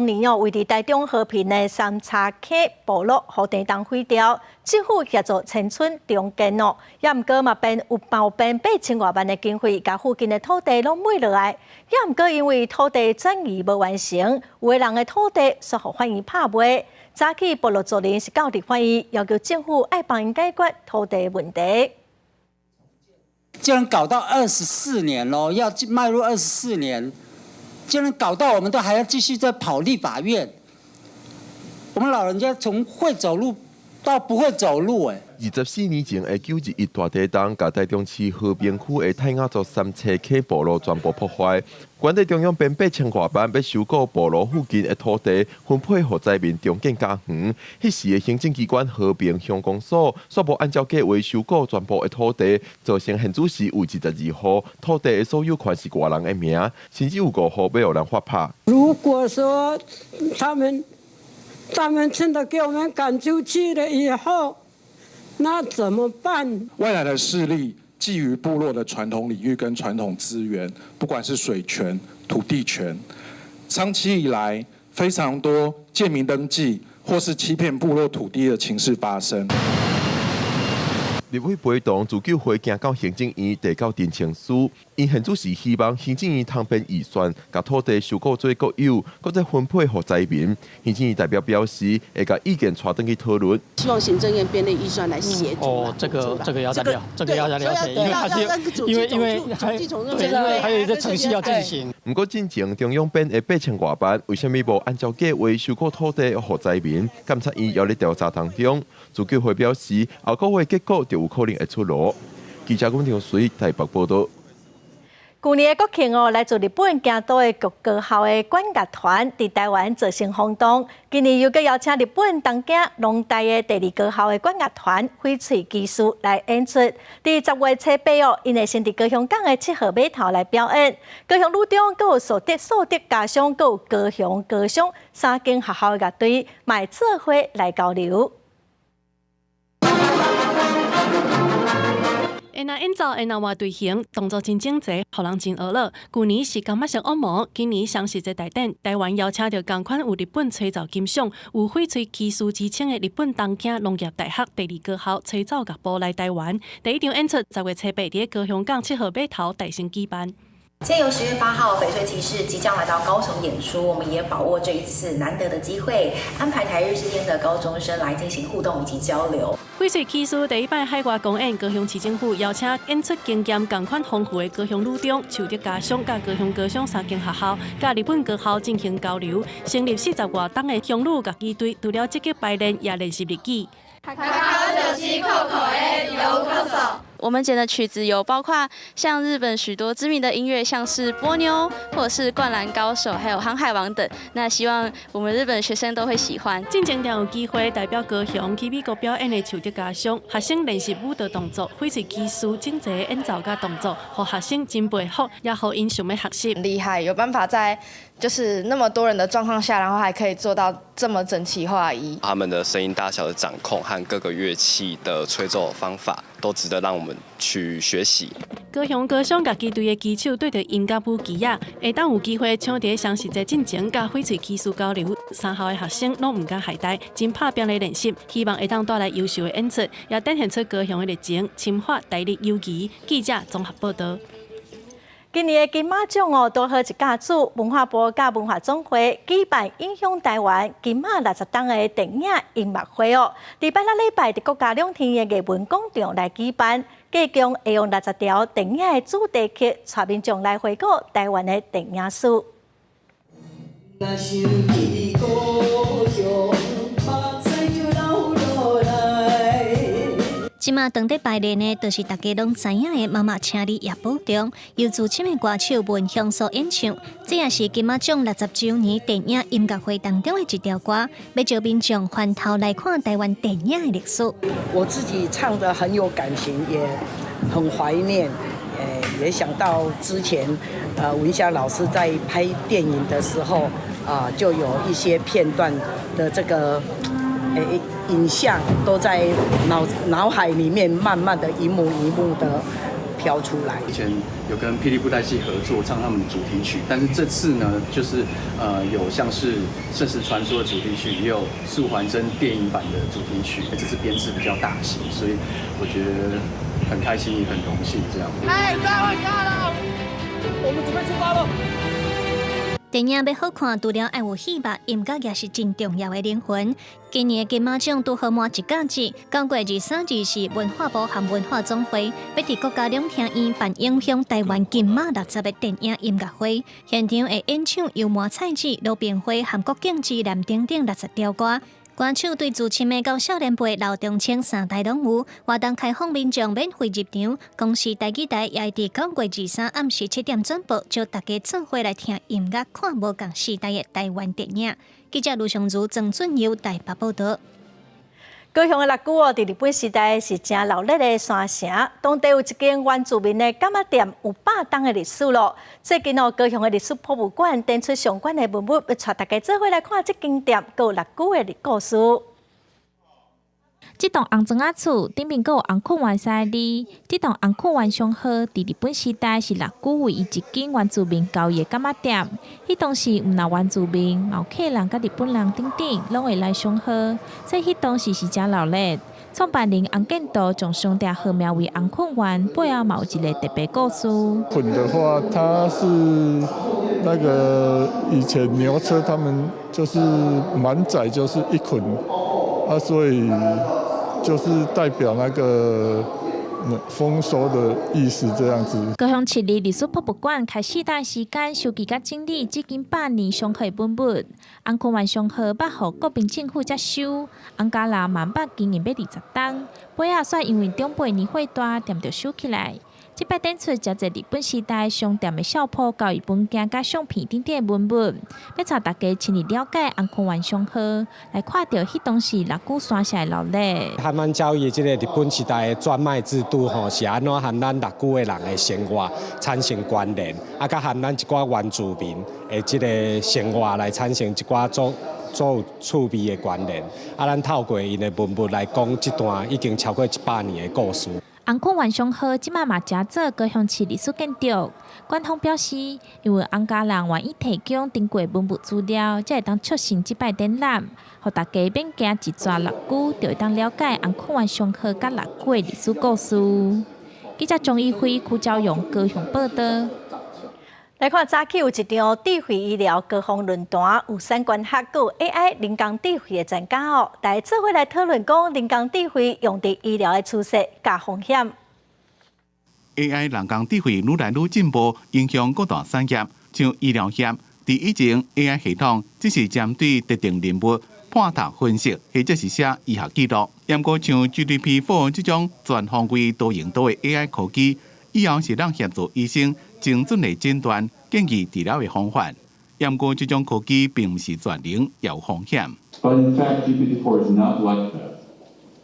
年位伫台中和平的三叉溪部落，互地震毁掉。政府协助迁村重建哦，也毋过嘛变有包变8000多万的经费，甲附近的土地拢买落来。也毋过因为土地转移无完成，有的人的土地煞互反映拍卖。早起部落族人是到立法院要求政府爱帮因解决土地问题。竟然搞到24年咯，要迈入24年，竟然搞到我们都还要继续在跑立法院。我们老人家从会走路到不会走路24年前的921大地震，甲台中市和平区的泰雅族三车溪部落全部破坏。管地中央编8,000多万要收购部落附近的土地，分配给灾民重建家园。迄时的行政机关和平乡公所却无按照计划收购全部的土地，造成现主时有22户土地的所有权是外人的名，甚至有5户要有人发拍。如果说他们真的给我们赶出去了以后，那怎么办？外来的势力觊觎部落的传统领域跟传统资源，不管是水权、土地权，长期以来非常多借名登记或是欺骗部落土地的情势发生。立委陪同自救会行到行政院提交陈情书，因现主是希望行政院通编预算，把土地收购做国有，搁再分配给灾民。行政院代表表示，会把意见传登去讨论。希望行政院编列预算来协助。这个要再聊，这个要再了解，因为还是因为还有一个程序要进行。不过，进前中央编的8,000多万，为什么无按照计划收购土地给灾民？监察院要在调查当中。自救会表示，后个月结果就有可能会出炉。记者阮张水台北报道。去年的国庆来自日本京都的各高校的管乐团伫台湾造成轰动。今年又搁邀请日本东京农大的第2高校的管乐团翡翠技术来演出。伫10月初8，因会先伫高雄港的7号码头来表演。高雄女中阁有所得家乡，阁有高雄3间学校的乐队，卖做伙来交流。因那演奏，因那话队形，动作真整齐，互人真娱乐。去年是感觉上恶魔，今年双十节大典，台湾邀请到同款有日本吹奏金赏、有翡翠技术之称的日本东京农业大学第2高校吹奏乐部来台湾。第1场演出10月初8伫高雄港7号码头大型举办。借由10月8号翡翠骑士即将来到高雄演出，我们也把握这一次难得的机会，安排台日之间的高中生来进行互动以及交流。翡翠骑士第1摆海外公演，高雄市政府邀请演出经验同款丰富的高雄女中、树德家乡、甲高雄3间学校，甲日本高校进行交流。成立40外档的乡女乐器队，除了积极排练，也练习日语。我们剪的曲子有包括像日本许多知名的音乐，像是波妞或者是灌篮高手，还有航海王等。那希望我们日本学生都会喜欢。进前有机会代表高雄去美国表演的树德家乡，学生练习舞蹈动作、翡翠技术、整齐演奏甲动作，让学生真佩服，也让因想要学习。厉害，有办法在就是那么多人的状况下，然后还可以做到这么整齐划一。他们的声音大小的掌控和各个乐器的吹奏方法，都值得让我们去学习。高雄乐器队的基手对着音乐舞技啊，会当有机会抢伫双十节进前，甲翡翠技术交流。3校的学生拢唔敢懈怠，真拍拼来练习，希望会当带来优秀的演出，也展现出高雄的热情、深化台日友谊。记者综合报道。今年的金马奖多好一家子，文化部甲文化总会举办影响台湾金马60档的电影音乐会伫拜六礼拜伫国家2天的艺文广场来举办，计共会用60条电影的主题曲，带民众来回顾台湾的电影史。即马当地排练的，就是大家拢知影的《妈妈请你夜保重》，由资深的歌手文香所演唱。这也是金马奖60周年电影音乐会当中的一条歌，要招民众回头来看台湾电影的历史。我自己唱得很有感情，也很怀念，也想到之前文香老师在拍电影的时候就有一些片段的这个。影像都在脑海里面慢慢的一幕一幕的飘出来。以前有跟霹雳布袋戏合作唱他们的主题曲，但是这次呢，就是有像是《圣石传说》的主题曲，也有素还真电影版的主题曲。这次编制比较大型，所以我觉得很开心，也很荣幸这样。哎，大家回家了，我们准备出发了。电影要好看，除了爱有戏吧，音乐也是真重要的灵魂。今年的金马奖拄好满一假日，9月23日是文化部和文化总会要伫国家两厅院办影响台湾金马60的电影音乐会，现场会演唱由满菜子、罗炳辉、韩国景之、蓝丁丁60条歌。歌手对自青的到少年辈、老中青三代拢有，活动开放民众免费入场。公司台记台也会伫9月23暗时7点转播，招大家做伙来听音乐，看无共时代的台湾电影。记者卢尚如、郑俊佑台北报道。高雄的六股伫日本时代是真闹热的山城，当地有一间原住民的柑仔店，有100年的历史咯。最近高雄的历史博物馆展出相关的文物，要带大家做伙来看这间店，还有六股的故事。这栋红砖仔厝顶面有红困丸三个字。这栋红困丸商号伫日本时代是六股唯一一间原住民交易的柑仔店。迄当时毋但原住民，毛客人甲日本人等等拢会来商号，所以迄当时是真闹热。创办人洪建道将商店号名为红困丸，背后嘛有一个特别故事。捆的话，它是那个以前牛车他们就是满载就是一捆啊，所以就是代表那个丰收的意思，这样子。高雄市立历史博物馆开4代时间收集甲整理至今100年上课文物，红困丸商号捌互国民政府接收，洪家人慢慢经营要20档，尾仔煞因为长辈年岁大，店就收起来。这摆展出真侪日本时代商店的小铺、交易本件、甲相片等等文物，要带大家亲自了解红困丸商号，来看到迄当时六股山下的闹热。汉满交易这个日本时代的专卖制度吼，是安怎和咱六股的人的生活产生关联，啊，甲和咱一寡原住民的这个生活来产生一寡足有趣味的关联。啊，咱透过因的文物来讲，这段已经超过100年的故事。红困丸商号即卖嘛真做高雄市历史建筑。官方表示，因为洪家人愿意提供珍贵文物资料，才会当促成即摆展览，互大家免惊一抓六股，就会当了解红困丸商号甲六股的历史故事。记者钟义辉、邱昭勇高雄报道。来看早起有一场智慧医疗高峰论坛，有3关学有 AI 人工智慧的专家哦，大家做伙来讨论讲人工智慧用伫医疗的趋势甲风险。AI 人工智慧愈来愈进步，影响各大产业，像医疗业。伫以前 AI 系统只是针对特定人物判读分析，或者是写医学记录。不过像 GPT-4 这种全方位多用途的 AI 科技，以后是让协助医生精准的诊断、建议治疗的方法。不过这种科技并不是全能，也有风险。But in fact, GPT-4 is not like that.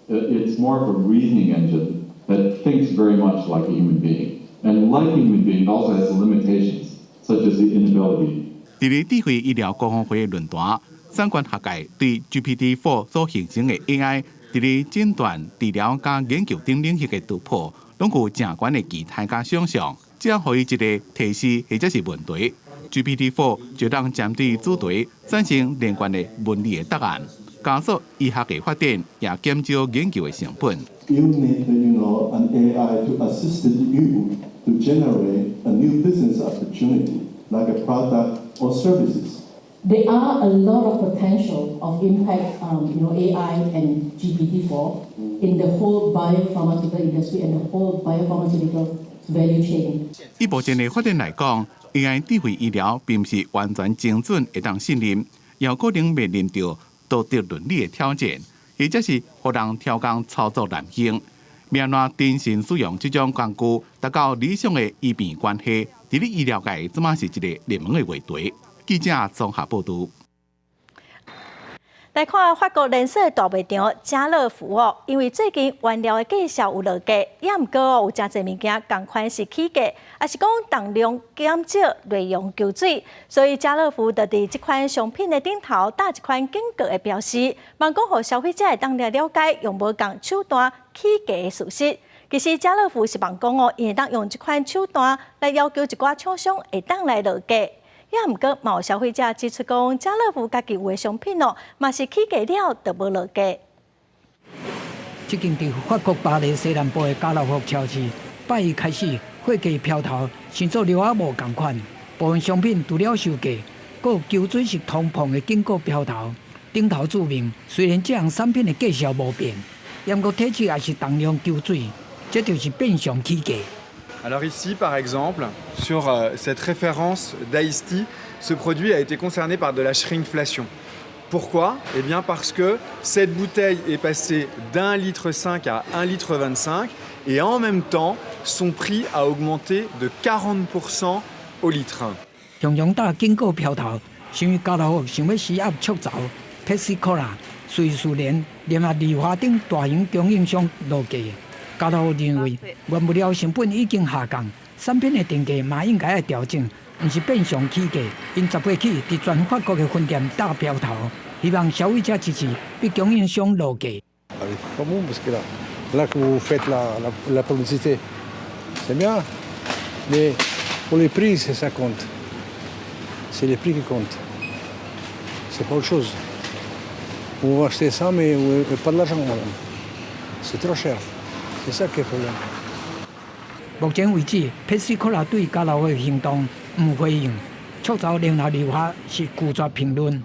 It's more of a reasoning engine that thinks very much like a human being. And like a human being also has limitations, such as the inability. 伫咧智慧医疗高峰会论坛，相关学界对 GPT-4 所形成的 AI 伫咧诊断、治疗加研究等领域的突破，拢有正悬的期待加想象。只要予伊一个提示或者是问题 ，GPT-4 就当针对主题产生连贯的文理的答案，加速医学的发展，也减少研究的成本。You need, an AI to assist you to generate a new business opportunity, like a product or services. There are a lot of potential of impact, AI and GPT-4 in the whole biopharmaceutical industry and the whole biopharmaceutical value chain. 以目前的发展来讲 ，AI 智慧医疗并不是完全精准会当信任，也有可能面临到道德伦理的挑战，或者是互人超工操作难行。要安怎真心使用这种工具，达到理想的医病关系，伫咧医疗界怎么是一个热门的话题。记者综合报道。来看法国连锁大卖场家乐福哦，因为最近原料的价销有落价，也毋过有真侪物件同款是起价，也是讲重量减少、内容求水，所以家乐福就伫这款商品的顶头打一款警告的标识，望讲互消费者会当了解用无共手段起价的事实。其实家乐福是望讲哦，伊会当用这款手段来要求一寡厂商会当来落价。也毋过，嘛有消费者指出讲，家乐福家己有的商品哦，嘛是起价了，就无落价。最近伫法国巴黎西南部的家乐福超市，拜一开始货价飘头，像做流阿无共款，部分商品除了收价，还有酒水是通膨的警告标头，顶头注明，虽然这项产品的价销无变，不过体积也是同量酒水，这就是变相起价。Alors ici, par exemple, sur cette référence d'Ice Tea, ce produit a été concerné par de la shrinkflation. Pourquoi? Eh bien parce que cette bouteille est passée d'1,5 litre à 1,25 litre et en même temps, son prix a augmenté de 40% au litre. 雄雄大警告标头，因为家乐福想要施压促销 Pepsi-Cola， 随事连联合利华等大型供应商落价。家乐福认为，原物料成本已经下降，产品的定价嘛应该要调整，唔是变相起价。因10月起伫全法国的分店打标头，希望消费者支持，比供应商落价。Comment? Parce que là que vous faites la publicité, c'est bien, mais pour les prix, ça compte. C'est les prix qui comptent. C'est pas autre chose. Vous va acheter ça, mais pas de l'argent, madame. C'est trop cher. C'est ça qui est le problème. 目前为止 ，Pepsi-Cola 对家乐福的行动唔回应，促销联合利华是拒绝评论。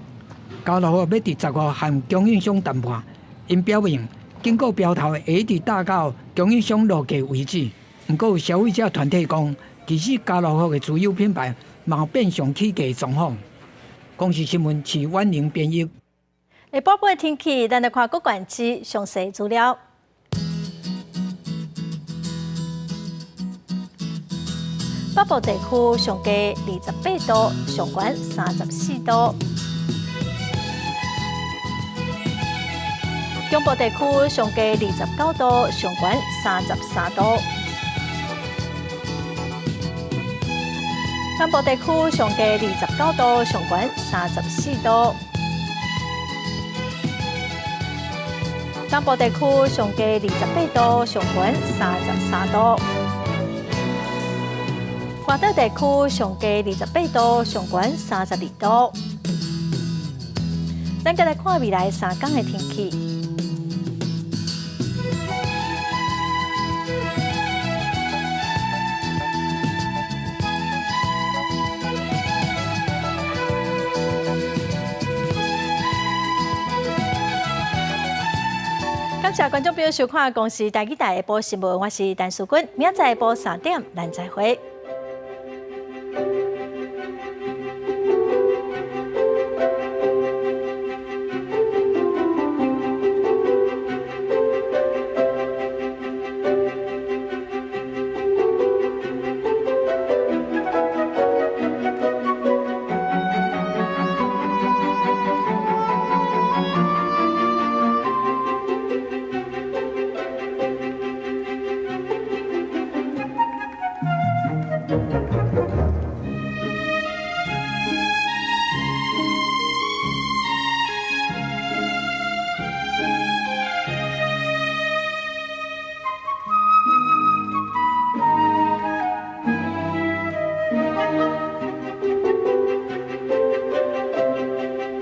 家乐福要伫10月和供应商谈判，因表明警告标头会一直打到供应商落价为止。不过消费者团体讲，其实家乐福的自有品牌嘛变相起价状况。公视新闻是婉玲编译。下晡的天气，咱来看各县市详细资料。北部地区上低28度，上悬34度；中部地区上低29度，上悬33度；南部地区上低29度，上悬34度；东部地区上低28度，上悬33度。华岛地区上低28度，上悬32度。咱再来看未来3天的天气。感谢观众朋友收看《公视台语台下晡新闻》，我是陈淑君，明仔载下晡3点，咱再会。